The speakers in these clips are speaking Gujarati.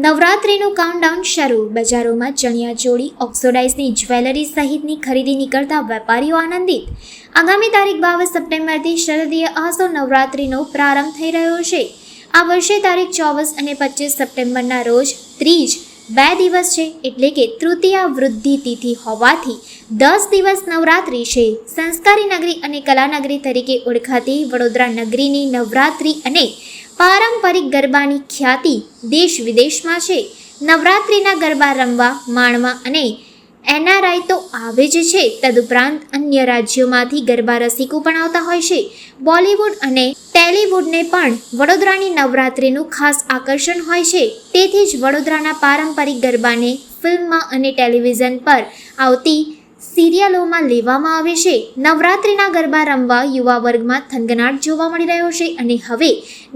નવરાત્રિનું કાઉન્ટડાઉન શરૂ. બજારોમાં ચણિયાચોળી, ઓક્સોડાઇઝની જ્વેલરી સહિતની ખરીદી નીકળતા વેપારીઓ આનંદિત. આગામી તારીખ 22 સપ્ટેમ્બરથી શારદીય આસો નવરાત્રિનો પ્રારંભ થઈ રહ્યો છે. આ વર્ષે તારીખ 24 અને 25 સપ્ટેમ્બરના રોજ ત્રીજ 2 દિવસ છે, એટલે કે તૃતીયા વૃદ્ધિ તિથિ હોવાથી 10 દિવસ નવરાત્રિ છે. સંસ્કારી નગરી અને કલાનગરી તરીકે ઓળખાતી વડોદરા નગરીની નવરાત્રિ અને પારંપરિક ગરબાની ખ્યાતિ દેશ વિદેશમાં છે. નવરાત્રિના ગરબા રમવા, માણવા અને એનઆરઆઈ તો આવે જ છે, તદુપરાંત અન્ય રાજ્યોમાંથી ગરબા રસિકો પણ આવતા હોય છે. બોલિવૂડ અને ટેલિવૂડને પણ વડોદરાની નવરાત્રિનું ખાસ આકર્ષણ હોય છે. તેથી જ વડોદરાના પારંપરિક ગરબાને ફિલ્મમાં અને ટેલિવિઝન પર આવતી સિરિયલોમાં લેવામાં આવે છે. નવરાત્રિના ગરબા રમવા યુવા વર્ગમાં થનગનાટ જોવા મળી રહ્યો છે અને હવે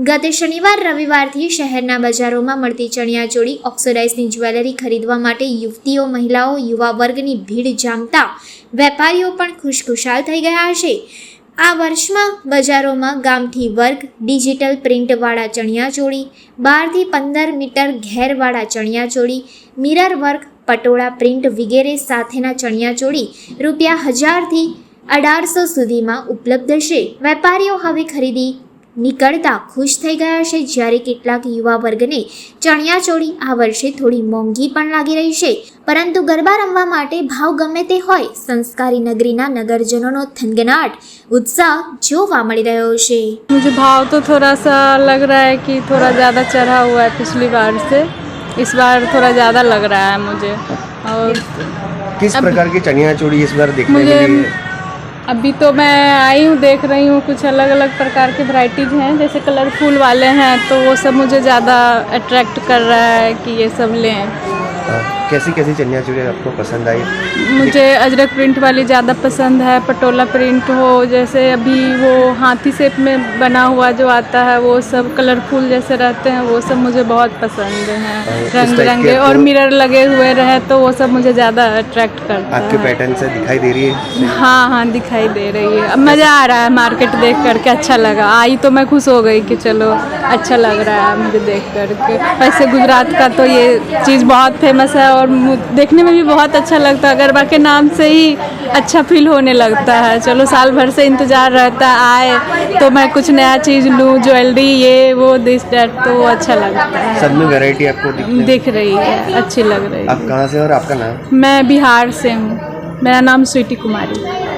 ગત શનિવાર રવિવારથી શહેરના બજારોમાં મળતી ચણિયાચોળી, ઓક્સોડાઇઝની જ્વેલરી ખરીદવા માટે યુવતીઓ, મહિલાઓ, યુવા વર્ગની ભીડ જામતા વેપારીઓ પણ ખુશખુશાલ થઈ ગયા છે. આ વર્ષમાં બજારોમાં ગામઠી વર્ગ, ડિજિટલ પ્રિન્ટવાળા ચણિયાચોળી, 12 થી 15 મીટર ઘેરવાળા ચણિયાચોળી, મિરર વર્ક, પટોળા પ્રિન્ટ વગેરે સાથેના ચણિયાચોળી ₹1000 થી 1800 સુધીમાં ઉપલબ્ધ છે. વેપારીઓ હવે ખરીદી નીકળતા ખુશ થઈ ગયા છે, જ્યારે કેટલાક યુવા વર્ગને ચણિયાચોળી આ વર્ષે થોડી મોંઘી પણ લાગી રહી છે. પરંતુ ગરબા રમવા માટે ભાવ ગમે તે હોય, સંસ્કારી નગરીના નગરજનોનો થનગનાટ उत्साह જોવા મળી રહ્યો છે. मुझे भाव तो थोड़ा सा लग रहा है कि थोड़ा ज़्यादा चढ़ा हुआ है पिछली बार से. इस बार थोड़ा ज़्यादा लग रहा है मुझे. और किस प्रकार की चनियाचोली इस बार देखने मुझे के लिए? अभी तो मैं आई हूँ, देख रही हूँ, कुछ अलग अलग प्रकार के वैरायटीज़ हैं, जैसे कलरफुल वाले हैं, तो वो सब मुझे ज़्यादा अट्रैक्ट कर रहा है कि ये सब लें. कैसी कैसी चनियाचोली आपको पसंद आई? मुझे अजरक प्रिंट वाली ज़्यादा पसंद है. पटोला प्रिंट हो, जैसे अभी वो हाथी शेप में बना हुआ जो आता है, वो सब कलरफुल जैसे रहते हैं, वो सब मुझे बहुत पसंद हैं. रंग बिरंगे और मिरर लगे हुए रहे तो वो सब मुझे ज़्यादा अट्रैक्ट करता आपके है. पैटर्न से दिखाई दे रही है? हाँ हाँ, दिखाई दे रही है. अब मज़ा आ रहा है, मार्केट देख करके अच्छा लगा. आई तो मैं खुश हो गई कि चलो अच्छा लग रहा है मुझे देख करके. वैसे गुजरात का तो ये चीज़ बहुत फेमस है और देखने में भी बहुत अच्छा लगता है. गरबा के नाम से ही अच्छा फील होने लगता है. चलो साल भर से इंतज़ार रहता है, आए तो मैं कुछ नया चीज़ लूँ, ज्वेलरी ये वो दिस डैट, तो वो अच्छा लगता है. सब में वैरायटी आपको दिख रही है, अच्छी लग रही है. आप कहाँ से और आपका नाम? मैं बिहार से हूँ. मेरा नाम स्वीटी कुमारी.